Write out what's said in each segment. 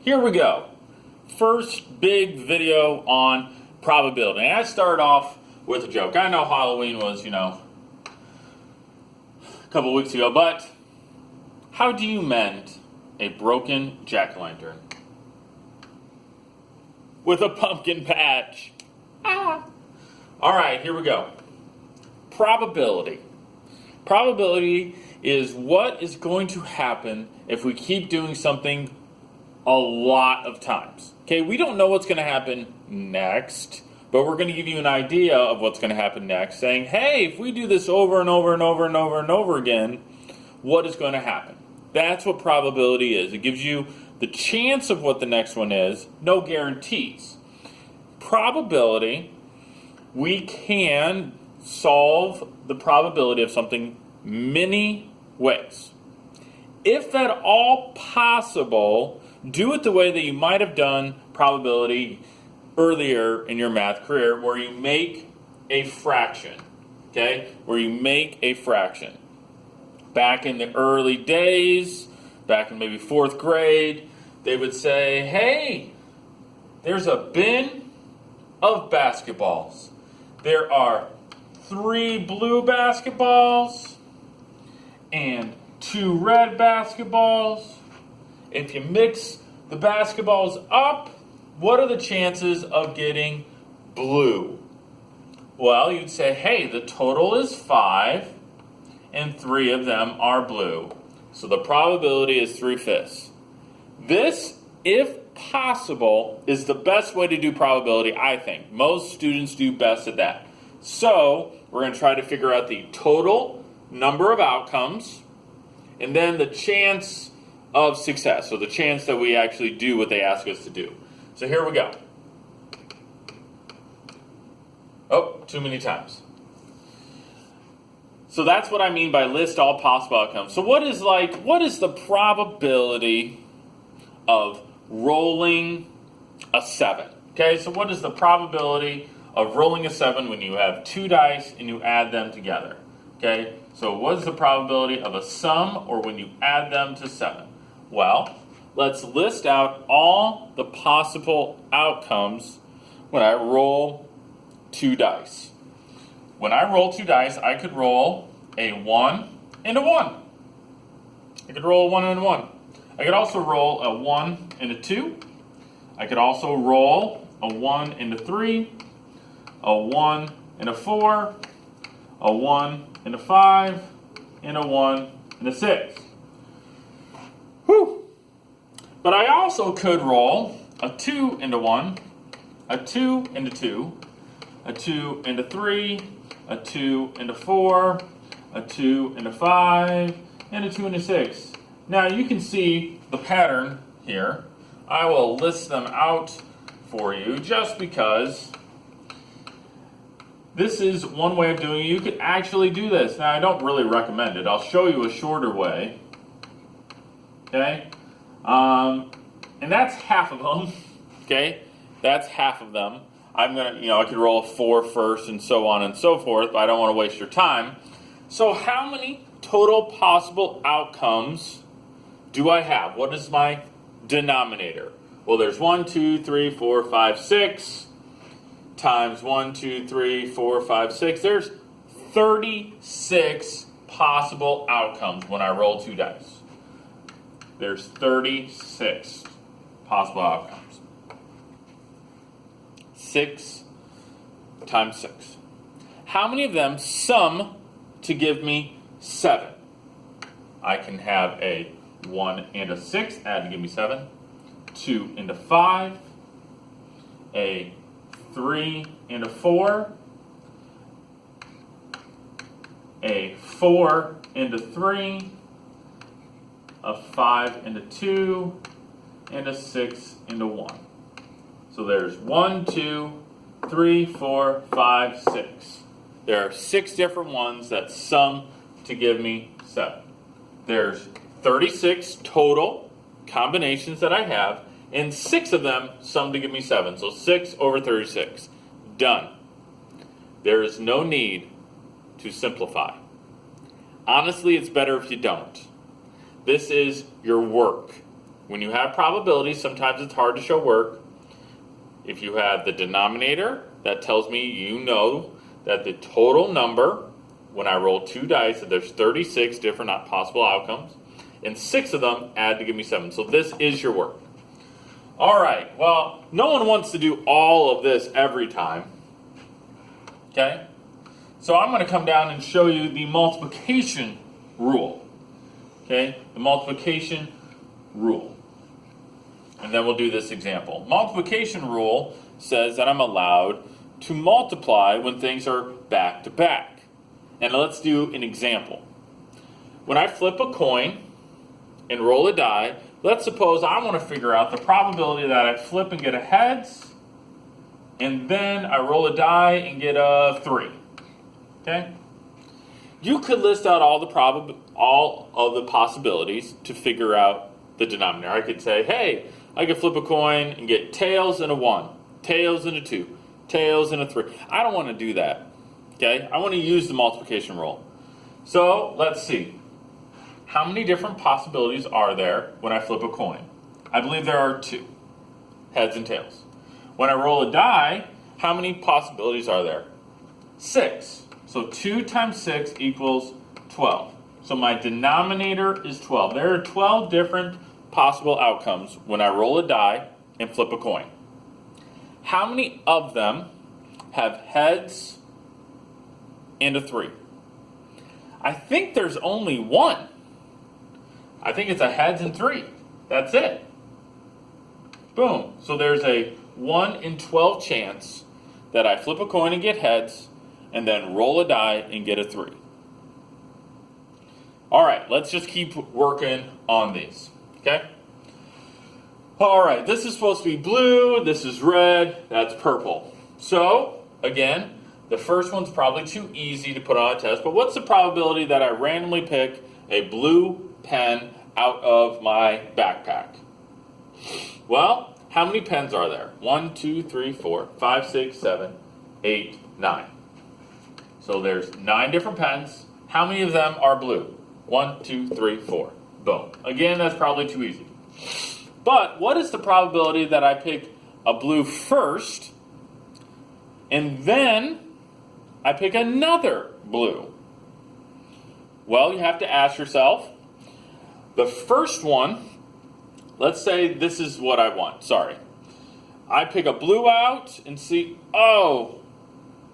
here we go. First big video on probability. And I start off with a joke. I know Halloween was, a couple weeks ago, but how do you mend a broken jack-o'-lantern? With a pumpkin patch. Ah. All right, here we go. Probability. Probability is what is going to happen if we keep doing something a lot of times. Okay, we don't know what's going to happen next, but we're going to give you an idea of what's going to happen next, saying, hey, if we do this over and over and over and over and over again, what is going to happen? That's what probability is. It gives you the chance of what the next one is, no guarantees. Probability, we can solve the probability of something many ways. If at all possible, do it the way that you might have done probability earlier in your math career, where you make a fraction. Okay? Where you make a fraction. Back in the early days, back in maybe 4th grade, they would say, hey, there's a bin of basketballs. There are 3 blue basketballs and 2 red basketballs. If you mix the basketballs up, what are the chances of getting blue? Well, you'd say, hey, the total is 5 and 3 of them are blue. So the probability is 3/5. This, if possible, is the best way to do probability, I think. Most students do best at that. So we're going to try to figure out the total number of outcomes and then the chance of success, so the chance that we actually do what they ask us to do. So here we go. Oh, too many times. So that's what I mean by list all possible outcomes. So what is the probability of rolling a 7? Okay, so what is the probability of rolling a 7 when you have 2 dice and you add them together? Okay, so what is the probability of a sum or when you add them to 7? Well, let's list out all the possible outcomes when I roll 2 dice. When I roll 2 dice, I could roll a 1 and a 1. I could roll a 1 and a 1. I could also roll a 1 and a 2. I could also roll a 1 and a 3, a 1 and a 4, a 1 and a 5, and a 1 and a 6. Whew! But I also could roll a 2 and a 1, a 2 and a 2, a 2 and a 3, a 2 and a 4, a 2 and a 5, and a 2 and a 6. Now you can see the pattern here. I will list them out for you just because this is one way of doing it. You could actually do this. Now I don't really recommend it. I'll show you a shorter way. Okay? And that's half of them. Okay? That's half of them. I'm going to, I could roll a 4 first and so on and so forth, but I don't want to waste your time. So how many total possible outcomes do I have? What is my denominator? Well, there's 1, 2, 3, 4, 5, 6 times 1, 2, 3, 4, 5, 6. There's 36 possible outcomes when I roll 2 dice. There's 36 possible outcomes. 6 times 6. How many of them sum to give me 7? I can have a 1 and a 6 add to give me 7. 2 and a 5. A 3 and a 4. A 4 and a 3. A 5 and a 2. And a 6 and a 1. So there's 1, 2, 3, 4, 5, 6. There are 6 different ones that sum to give me 7. There's 36 total combinations that I have, and 6 of them sum to give me 7. So 6 over 36. Done. There is no need to simplify. Honestly, it's better if you don't. This is your work. when you have probabilities, sometimes it's hard to show work. If you have the denominator, that tells me you know that the total number, when I roll 2 dice, that there's 36 different possible outcomes, and 6 of them add to give me 7. So this is your work. All right, well, no one wants to do all of this every time. Okay? So I'm going to come down and show you the multiplication rule. Okay? The multiplication rule. And then we'll do this example. Multiplication rule says that I'm allowed to multiply when things are back to back. And let's do an example. When I flip a coin and roll a die, let's suppose I want to figure out the probability that I flip and get a heads, and then I roll a die and get a 3. Okay? You could list out all of the possibilities to figure out the denominator. I could say, hey, I could flip a coin and get tails and a 1, tails and a 2, tails and a 3. I don't want to do that. Okay? I want to use the multiplication rule. So let's see. How many different possibilities are there when I flip a coin? I believe there are 2, heads and tails. When I roll a die, how many possibilities are there? 6. So 2 times 6 equals 12. So my denominator is 12. There are 12 different possible outcomes when I roll a die and flip a coin. How many of them have heads and a 3? I think there's only 1. I think it's a heads and 3. That's it. Boom. So there's a 1 in 12 chance that I flip a coin and get heads, and then roll a die and get a 3. All right, let's just keep working on these. Okay? All right, this is supposed to be blue, this is red, that's purple. So, again, the first one's probably too easy to put on a test, but what's the probability that I randomly pick a blue pen out of my backpack? Well, how many pens are there? 1, 2, 3, 4, 5, 6, 7, 8, 9. So there's 9 different pens. How many of them are blue? 1, 2, 3, 4. Boom. Again, that's probably too easy. But what is the probability that I pick a blue first, and then I pick another blue? Well, you have to ask yourself, the first one, let's say this is what I want. Sorry. I pick a blue out and see, oh,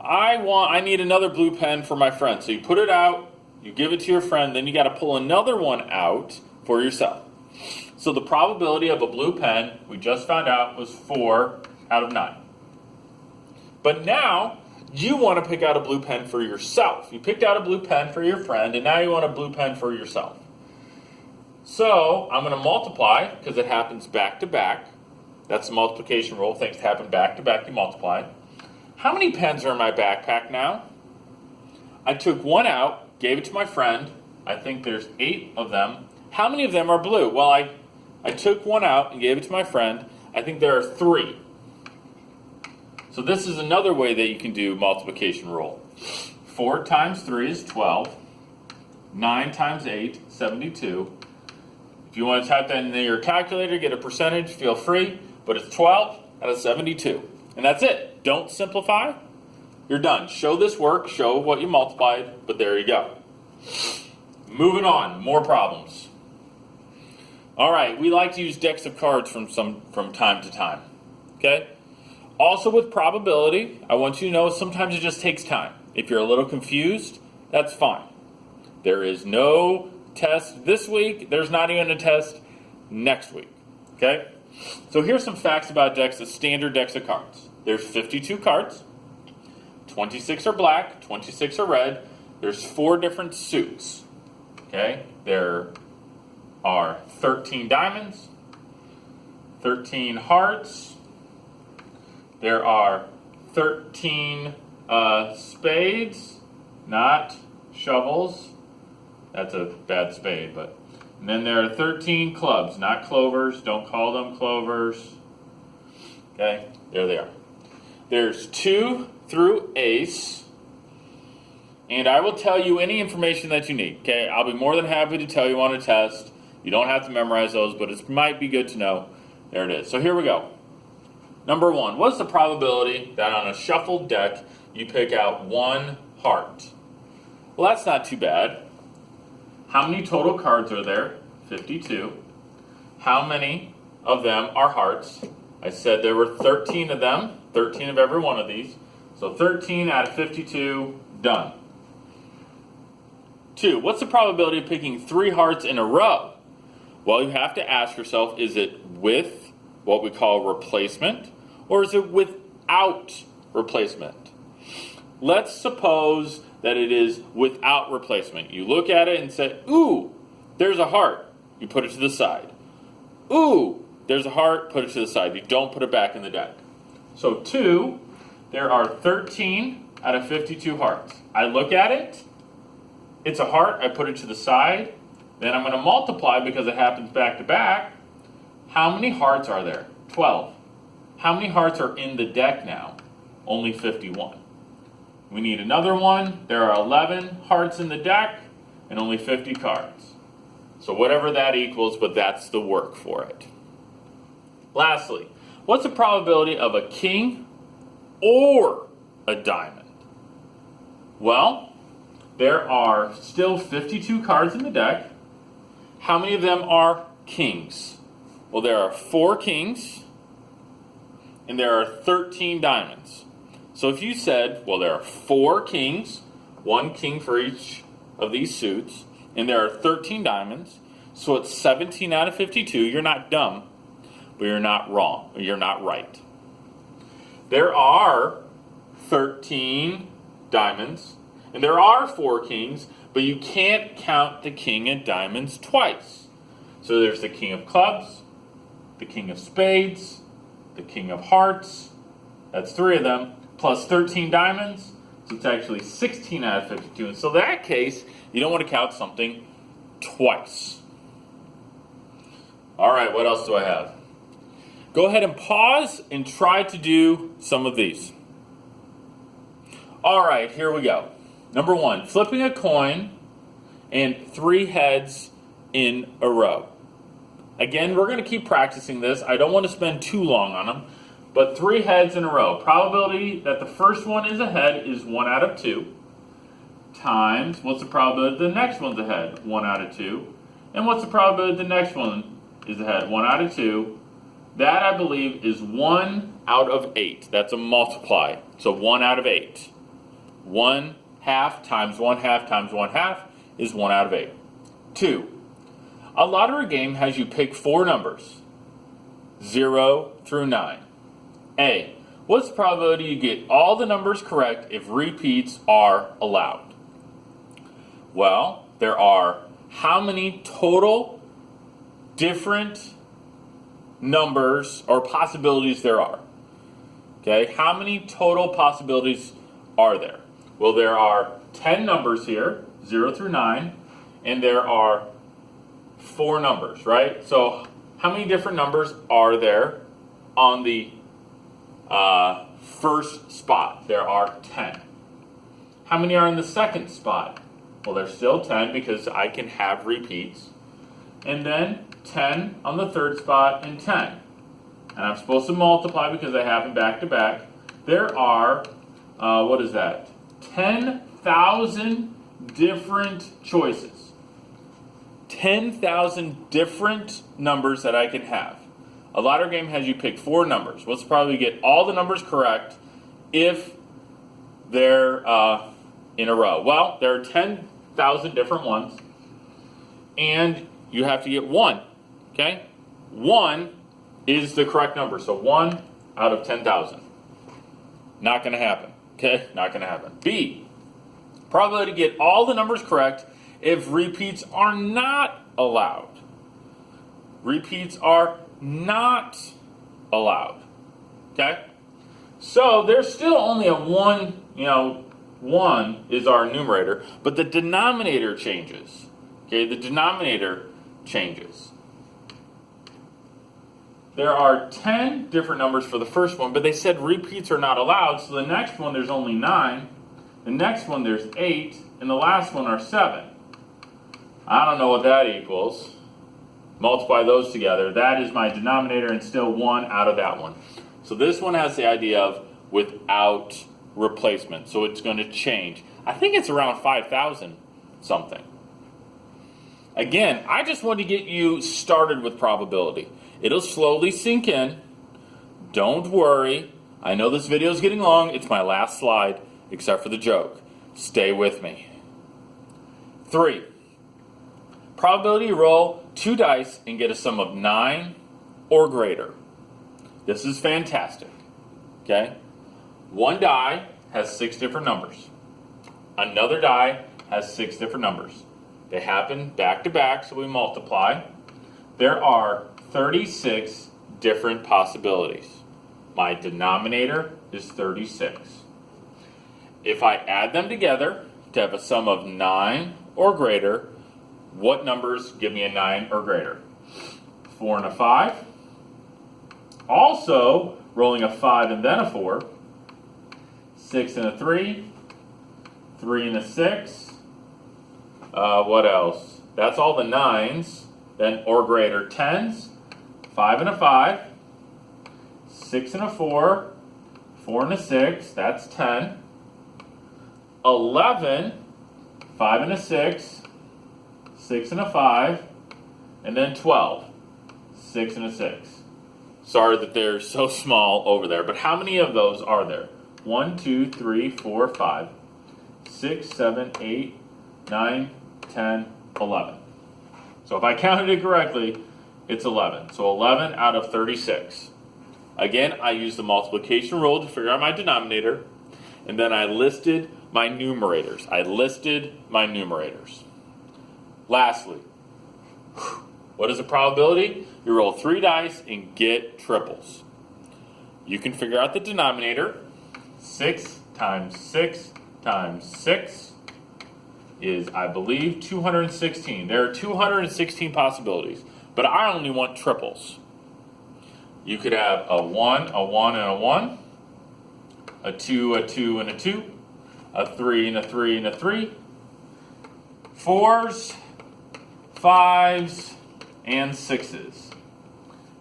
I need another blue pen for my friend. So you put it out, you give it to your friend, then you got to pull another one out for yourself. So the probability of a blue pen, we just found out, was 4 out of 9. But now, you want to pick out a blue pen for yourself. You picked out a blue pen for your friend, and now you want a blue pen for yourself. So, I'm going to multiply, because it happens back to back. That's the multiplication rule. Things happen back to back, you multiply. How many pens are in my backpack now? I took one out, gave it to my friend. I think there's 8 of them. How many of them are blue? Well, I took one out and gave it to my friend. I think there are 3. So this is another way that you can do multiplication rule. 4 times 3 is 12. 9 times 8, 72. If you want to type that in your calculator, get a percentage, feel free. But it's 12 out of 72. And that's it. Don't simplify. You're done. Show this work. Show what you multiplied. But there you go. Moving on. More problems. All right. We like to use decks of cards from time to time. Okay? Also with probability, I want you to know sometimes it just takes time. If you're a little confused, that's fine. There is no test this week. There's not even a test next week. Okay? So here's some facts about decks, the standard decks of cards. There's 52 cards. 26 are black, 26 are red. There's 4 different suits. Okay? There are 13 diamonds, 13 hearts. There are 13 spades, not shovels. That's a bad spade, but. And then there are 13 clubs, not clovers. Don't call them clovers. Okay, there they are. There's 2 through ace. And I will tell you any information that you need. Okay, I'll be more than happy to tell you on a test You don't have to memorize those, but it might be good to know. There it is. So here we go. Number 1, what's the probability that on a shuffled deck you pick out 1 heart? Well, that's not too bad. How many total cards are there? 52. How many of them are hearts? I said there were 13 of them, 13 of every one of these. So 13 out of 52, done. 2, what's the probability of picking 3 hearts in a row? Well, you have to ask yourself, is it with what we call replacement, or is it without replacement? Let's suppose that it is without replacement. You look at it and say, ooh, there's a heart. You put it to the side. Ooh, there's a heart, put it to the side. You don't put it back in the deck. So 2, there are 13 out of 52 hearts. I look at it, it's a heart, I put it to the side. Then I'm going to multiply because it happens back to back. How many hearts are there? 12. How many hearts are in the deck now? Only 51. We need another one. There are 11 hearts in the deck and only 50 cards. So whatever that equals, but that's the work for it. Lastly, what's the probability of a king or a diamond? Well, there are still 52 cards in the deck. How many of them are kings? Well, there are 4 kings and there are 13 diamonds. So if you said, well, there are 4 kings, 1 king for each of these suits, and there are 13 diamonds, so it's 17 out of 52. You're not dumb, but you're not wrong. You're not right. There are 13 diamonds, and there are 4 kings, but you can't count the king of diamonds twice. So there's the king of clubs, the king of spades, the king of hearts. That's 3 of them, plus 13 diamonds. So it's actually 16 out of 52. And so in that case, you don't want to count something twice. All right, what else do I have? Go ahead and pause and try to do some of these. All right, here we go. Number 1, flipping a coin and 3 heads in a row. Again, we're going to keep practicing this. I don't want to spend too long on them, but 3 heads in a row. Probability that the first one is a head is 1 out of 2. Times, what's the probability the next one's a head? 1 out of 2. And what's the probability the next one is a head? 1 out of 2. That, I believe, is 1 out of 8. That's a multiply. So 1 out of 8. 1 half times 1 half times 1 half is 1 out of 8. 2. A lottery game has you pick 4 numbers, 0 through 9. A. What's the probability you get all the numbers correct if repeats are allowed? Well, there are how many total different numbers or possibilities there are? Okay, how many total possibilities are there? Well, there are 10 numbers here, 0 through 9, and there are 4 numbers, right? So how many different numbers are there on the first spot? There are 10. How many are in the second spot? Well, there's still 10 because I can have repeats. And then 10 on the third spot and 10. And I'm supposed to multiply because I have them back to back. There are, what is that? 10,000 different choices. 10,000 different numbers that I can have. A lottery game has you pick 4 numbers. What's the probability you get all the numbers correct if they're in a row? Well, there are 10,000 different ones, and you have to get 1. Okay? 1 is the correct number. So 1 out of 10,000. Not going to happen. Okay? Not going to happen. B. Probability to get all the numbers correct if repeats are not allowed. Repeats are not allowed. Okay? So there's still only a 1, 1 is our numerator, but the denominator changes. Okay? The denominator changes. There are 10 different numbers for the first one, but they said repeats are not allowed, so the next one there's only 9, the next one there's 8, and the last one are 7. I don't know what that equals. multiply those together. That is my denominator and still 1 out of that one. So this one has the idea of without replacement. So it's going to change. I think it's around 5,000 something. Again, I just want to get you started with probability. It'll slowly sink in. Don't worry. I know this video is getting long. It's my last slide, except for the joke. Stay with me. 3. Probability to roll 2 dice and get a sum of 9 or greater. This is fantastic. Okay? One die has 6 different numbers. Another die has 6 different numbers. They happen back to back, so we multiply. There are 36 different possibilities. My denominator is 36. If I add them together to have a sum of 9 or greater, what numbers give me a 9 or greater? 4 and a 5. Also, rolling a 5 and then a 4. 6 and a 3. 3 and a 6. What else? That's all the 9s. Then or greater 10s. 5 and a 5. 6 and a 4. 4 and a 6. That's 10. 11. 5 and a 6. 6 and a 5. And then 12. 6 and a 6. Sorry that they're so small over there, but how many of those are there? 1, 2, 3, 4, 5, 6, 7, 8, 9, 10, 11. So if I counted it correctly, it's 11. So 11 out of 36. Again, I used the multiplication rule to figure out my denominator, and then I listed my numerators. Lastly, what is the probability? You roll 3 dice and get triples. You can figure out the denominator. 6 times 6 times 6 is, I believe, 216. There are 216 possibilities, but I only want triples. You could have a 1, a 1, and a 1, a 2, a 2, and a 2, a 3, and a 3, and a 3, 4s, 5s, and 6s.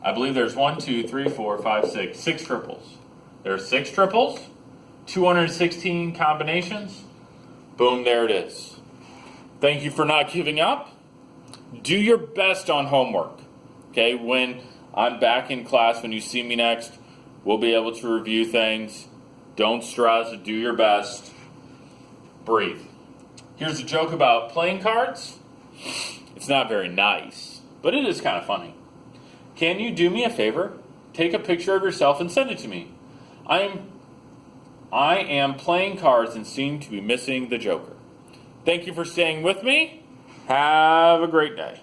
I believe there's 1, 2, 3, 4, 5, 6, 6 triples. There are 6 triples, 216 combinations. Boom, there it is. Thank you for not giving up. Do your best on homework. Okay, when I'm back in class, when you see me next, we'll be able to review things. Don't stress, do your best. Breathe. Here's a joke about playing cards. It's not very nice, but it is kind of funny. Can you do me a favor? Take a picture of yourself and send it to me. I am playing cards and seem to be missing the Joker. Thank you for staying with me. Have a great day.